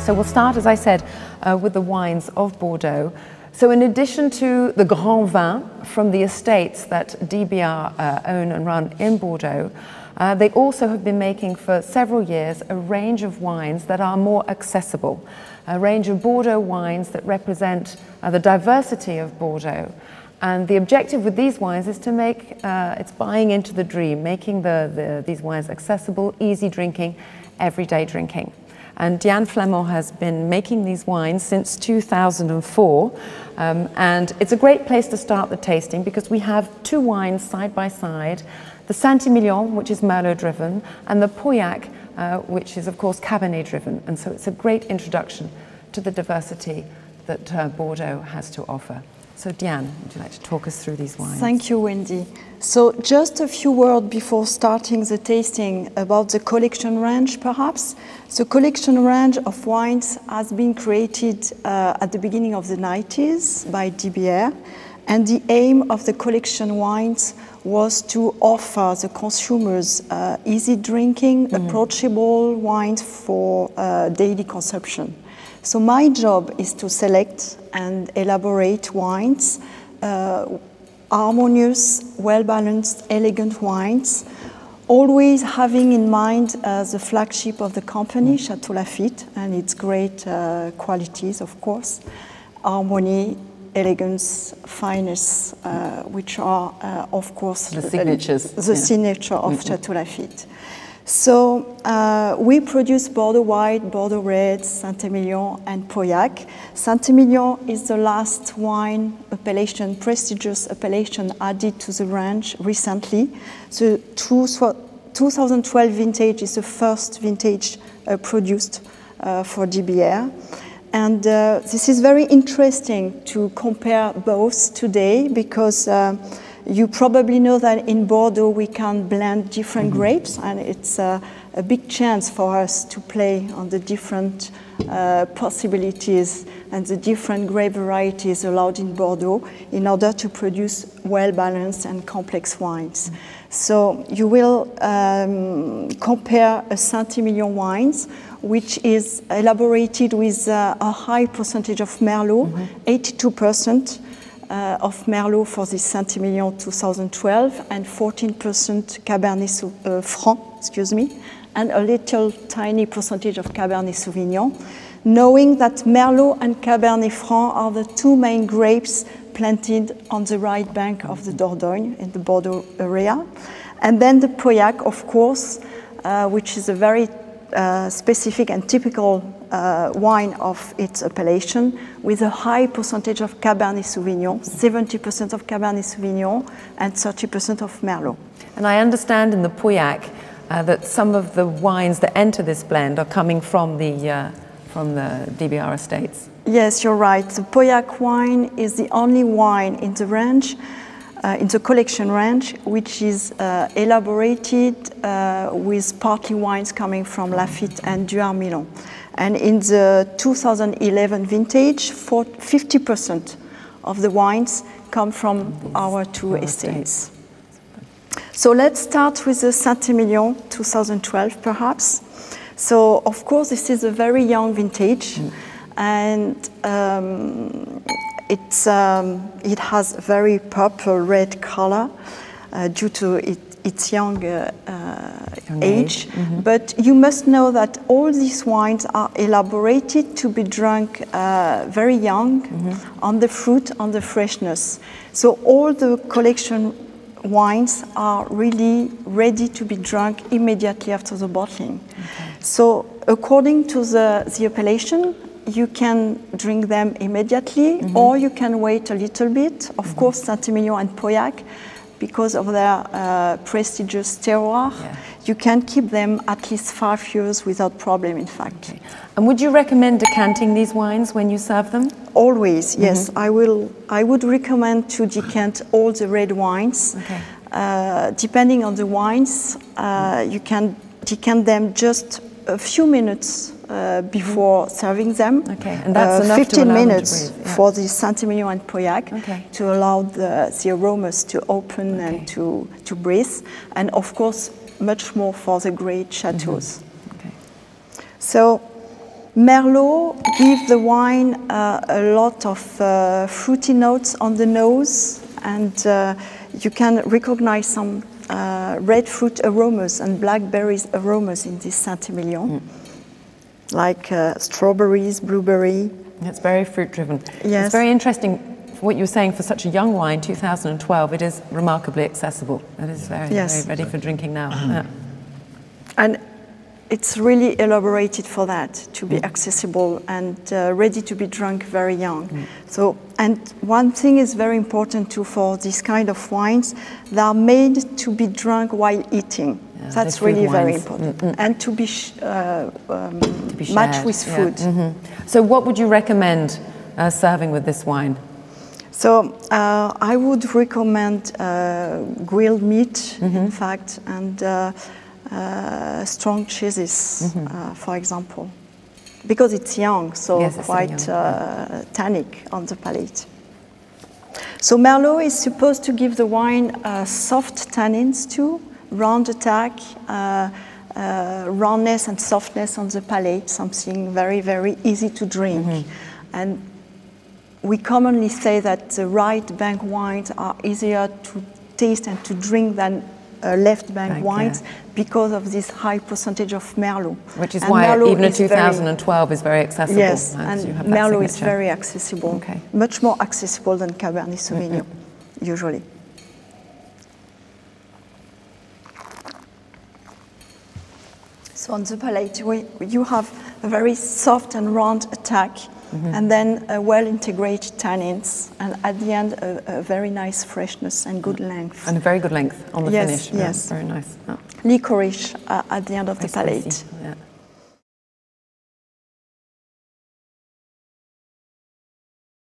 So we'll start, as I said, with the wines of Bordeaux. So in addition to the Grand Vin from the estates that DBR own and run in Bordeaux, they also have been making for several years a range of wines that are more accessible, a range of Bordeaux wines that represent the diversity of Bordeaux. And the objective with these wines is to make, it's buying into the dream, making these wines accessible, easy drinking, everyday drinking. And Diane Flamand has been making these wines since 2004. And it's a great place to start the tasting because we have two wines side by side, the Emilion, which is Merlot driven, and the Pauillac, which is of course Cabernet driven. And so it's a great introduction to the diversity that Bordeaux has to offer. So Diane, would you like to talk us through these wines? Thank you, Wendy. So just a few words before starting the tasting about the collection range, perhaps. The collection range of wines has been created at the beginning of the 90s by DBR, and the aim of the collection wines was to offer the consumers easy drinking, approachable wines for daily consumption. So my job is to select and elaborate wines, harmonious, well-balanced, elegant wines, always having in mind the flagship of the company, Chateau Lafite, and its great qualities, of course, harmony, elegance, fineness, which are, of course, the signatures. The signature of Chateau Lafite. So we produce Bordeaux White, Bordeaux Red, Saint-Emilion, and Pauillac. Saint-Emilion is the last wine appellation, prestigious appellation added to the range recently. The 2012 vintage is the first vintage produced for DBR. And this is very interesting to compare both today because you probably know that in Bordeaux we can blend different grapes, and it's a big chance for us to play on the different possibilities and the different grape varieties allowed in Bordeaux in order to produce well-balanced and complex wines. So you will compare a Saint-Emilion wines, which is elaborated with a high percentage of Merlot, 82%. Of Merlot for the Saint-Emilion 2012 and 14% Cabernet Franc, and a little tiny percentage of Cabernet Sauvignon, knowing that Merlot and Cabernet Franc are the two main grapes planted on the right bank of the Dordogne in the Bordeaux area. And then the Pauillac, of course, which is a very specific and typical wine of its appellation, with a high percentage of Cabernet Sauvignon, 70% of Cabernet Sauvignon and 30% of Merlot. And I understand in the Pauillac that some of the wines that enter this blend are coming from the DBR estates. Yes, you're right. The Pauillac wine is the only wine in the range, in the collection range, which is elaborated with partly wines coming from Lafite and Emilion. And in the 2011 vintage, 50% of the wines come from our two estates. So let's start with the Saint-Emilion 2012, perhaps. So, of course, this is a very young vintage, and it has a very purple red color due to its young age. But you must know that all these wines are elaborated to be drunk very young, on the fruit, on the freshness. So all the collection wines are really ready to be drunk immediately after the bottling. So according to the appellation, you can drink them immediately, or you can wait a little bit. Of course, Saint-Emilion and Pauillac, because of their prestigious terroir, you can keep them at least 5 years without problem, in fact. Okay. And would you recommend decanting these wines when you serve them? Always, yes. I would recommend to decant all the red wines. Depending on the wines, you can decant them just a few minutes before serving them. And that's enough 15 to allow minutes them to breathe. for the Saint-Emilion and Pauillac to allow the aromas to open and to breathe, and of course much more for the great chateaus. So Merlot gives the wine a lot of fruity notes on the nose, and you can recognize some red fruit aromas and blackberries aromas in this Saint-Emilion, like strawberries, blueberry. It's very fruit-driven. Yes. It's very interesting what you were saying. For such a young wine, 2012, it is remarkably accessible. It is very, very ready for drinking now. Yeah. And it's really elaborated for that, to be accessible and ready to be drunk very young. So, and one thing is very important too for this kind of wines, they are made to be drunk while eating. Yeah, that's really very important. And to be matched with food. So what would you recommend serving with this wine? So I would recommend grilled meat, in fact, and strong cheeses, for example, because it's young, so quite tannic on the palate. So Merlot is supposed to give the wine soft tannins too, round attack, roundness and softness on the palate, something very, very easy to drink. And we commonly say that the right bank wines are easier to taste and to drink than left bank wines because of this high percentage of Merlot. Which is why Merlot even a 2012 is very accessible. Yes, and Merlot is very accessible, much more accessible than Cabernet Sauvignon, usually. So on the palate, you have a very soft and round attack, and then a well-integrated tannins, and at the end, a very nice freshness and good length. And a very good length on the finish. Yes, very nice. Licorice at the end of the palate. Yeah.